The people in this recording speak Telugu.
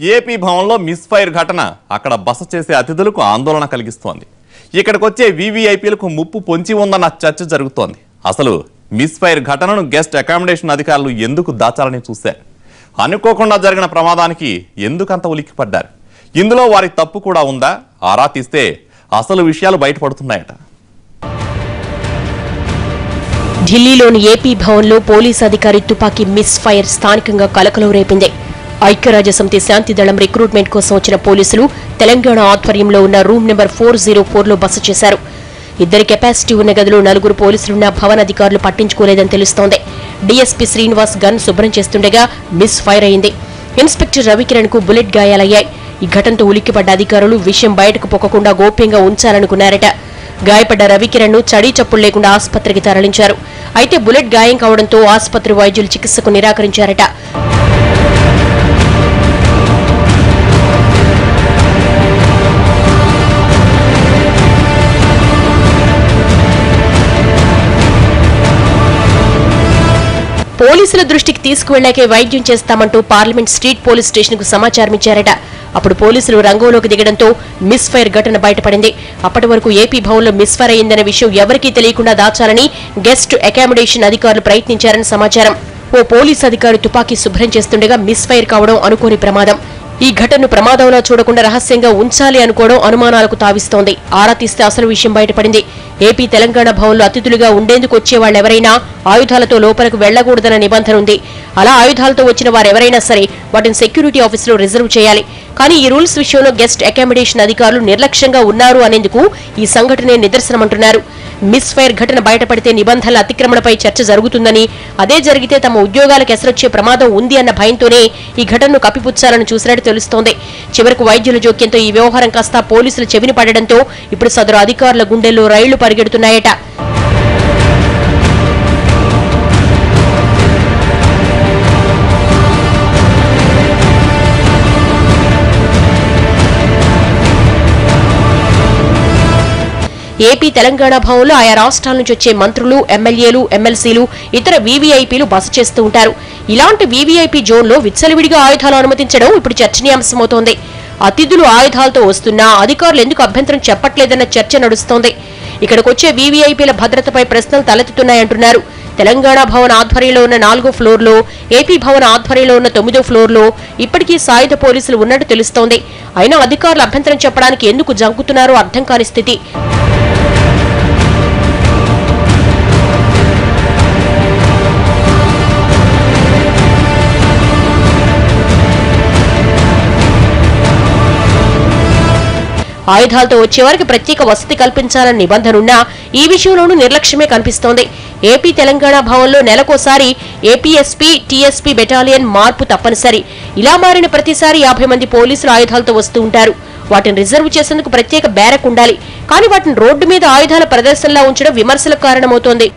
ఏపీ భవన్లో మిస్ఫైర్ ఘటన అక్కడ బస చేసే అతిథులకు ఆందోళన కలిగిస్తోంది. ఇక్కడికి వచ్చే వీవీఐపీలకు ముప్పు పొంచి ఉందన్న చర్చ జరుగుతోంది. అసలు మిస్ఫైర్ ఘటనను గెస్ట్ అకామిడేషన్ అధికారులు ఎందుకు దాచాలని చూశారు? అనుకోకుండా జరిగిన ప్రమాదానికి ఎందుకంత ఉలిక్కిపడ్డారు? ఇందులో వారి తప్పు కూడా ఉందా? ఆరా తీస్తే అసలు విషయాలు బయటపడుతున్నాయట. ఢిల్లీలోని ఏపీ భవన్లో పోలీసు అధికారి తుపాకీ మిస్ఫైర్ స్థానికంగా కలకలం రేపింది. ఐక్యరాజ్యసమితి శాంతి దళం రిక్రూట్మెంట్ కోసం వచ్చిన పోలీసులు తెలంగాణ ఆధ్వర్యంలో ఉన్న రూమ్ నెంబర్ 404లో బస చేశారు. 2 కెపాసిటీ ఉన్న గదిలో 4 పోలీసులున్న భవన్ అధికారులు పట్టించుకోలేదని తెలుస్తోంది. డీఎస్పీ శ్రీనివాస్ గన్ శుభ్రం చేస్తుండగా మిస్ఫైర్ అయింది. ఇన్స్పెక్టర్ రవికిరణ్ కు బుల్లెట్ గాయాలయ్యాయి. ఈ ఘటనతో ఉలిక్కిపడ్డ అధికారులు విషయం బయటకు పొక్కకుండా గోప్యంగా ఉంచాలనుకున్నారట. గాయపడ్డ రవికిరణ్ ను చడీ చప్పుడు లేకుండా ఆసుపత్రికి తరలించారు. అయితే బుల్లెట్ గాయం కావడంతో ఆసుపత్రి వైద్యులు చికిత్సకు నిరాకరించారట. పోలీసుల దృష్టికి తీసుకువెళ్లాకే వైద్యం చేస్తామంటూ పార్లమెంట్ స్ట్రీట్ పోలీస్ స్టేషన్ కు సమాచారం ఇచ్చారట. అప్పుడు పోలీసులు రంగంలోకి దిగడంతో మిస్ఫైర్ ఘటన బయటపడింది. అప్పటి వరకు ఏపీ భవన్లో మిస్ఫైర్ అయిందనే విషయం ఎవరికీ తెలియకుండా దాచాలని గెస్ట్ అకామిడేషన్ అధికారులు ప్రయత్నించారని సమాచారం. ఓ పోలీసు అధికారి తుపాకీ శుభ్రం చేస్తుండగా మిస్ఫైర్ కావడం అనుకోని ప్రమాదం. ఈ ఘటనను ప్రమాదంలో చూడకుండా రహస్యంగా ఉంచాలి అనుకోవడం అనుమానాలకు తావిస్తోంది. ఆరా తీస్తే అసలు విషయం బయటపడింది. ఏపీ తెలంగాణ భవన్లో అతిథులుగా ఉండేందుకు వచ్చేవాళ్లెవరైనా ఆయుధాలతో లోపలకు వెళ్లకూడదన్న నిబంధన ఉంది. అలా ఆయుధాలతో వచ్చిన వారెవరైనా సరే వాటిని సెక్యూరిటీ ఆఫీసులో రిజర్వ్ చేయాలి. కానీ ఈ రూల్స్ విషయంలో గెస్ట్ అకామిడేషన్ అధికారులు నిర్లక్ష్యంగా ఉన్నారు అనేందుకు ఈ సంఘటనే నిదర్శనమంటున్నారు. మిస్ఫైర్ ఘటన బయటపడితే నిబంధనల అతిక్రమణపై చర్చ జరుగుతుందని, అదే జరిగితే తమ ఉద్యోగాలకు ఎసరొచ్చే ప్రమాదం ఉంది అన్న భయంతోనే ఈ ఘటనను కప్పిపుచ్చాలని చూసినట్టు తెలుస్తోంది. చివరకు వైద్యుల జోక్యంతో ఈ వ్యవహారం కాస్త పోలీసుల చెవిని పడడంతో ఇప్పుడు సదరు అధికారుల గుండెల్లో రైళ్లు పరిగెడుతున్నాయట. ఏపీ తెలంగాణ భవన్లో ఆయా రాష్ట్రాల నుంచి వచ్చే మంత్రులు, ఎమ్మెల్యేలు, ఎమ్మెల్సీలు, ఇతర వీవీఐపీలు బస చేస్తూ ఉంటారు. ఇలాంటి వీవీఐపీ జోన్లో విచ్చలవిడిగా ఆయుధాలు అనుమతించడం ఇప్పుడు చర్చనీయాంశమవుతోంది. అతిథులు ఆయుధాలతో వస్తున్నా అధికారులు ఎందుకు అభ్యంతరం చెప్పట్లేదన్న చర్చ నడుస్తోంది. ఇక్కడికొచ్చే వీవీఐపీల భద్రతపై ప్రశ్నలు తలెత్తుతున్నాయంటున్నారు. తెలంగాణ భవన్ ఆధ్వర్యంలో ఉన్న 4వ ఫ్లోర్లో, ఏపీ భవన్ ఆధ్వర్యంలో ఉన్న 9వ ఫ్లోర్లో ఇప్పటికీ సాయుధ పోలీసులు ఉన్నట్టు తెలుస్తోంది. అయినా అధికారులు అభ్యంతరం చెప్పడానికి ఎందుకు జంకుతున్నారో అర్థం కాని స్థితి. ఆయుధాలతో వచ్చేవారికి ప్రత్యేక వసతి కల్పించాలని నిబంధనున్నా ఈ విషయంలోనూ నిర్లక్ష్యమే కనిపిస్తోంది. ఏపీ తెలంగాణ భవన్లో నెలకోసారి ఏపీఎస్పీ, టీఎస్పీ బెటాలియన్ మార్పు తప్పనిసరి. ఇలా మారిన ప్రతిసారి 50 మంది పోలీసులు ఆయుధాలతో వస్తూ ఉంటారు. వాటిని రిజర్వ్ చేసేందుకు ప్రత్యేక బ్యారక్ ఉండాలి. కానీ వాటిని రోడ్డు మీద ఆయుధాల ప్రదర్శనలా ఉంచడం విమర్శలకు కారణమవుతోంది.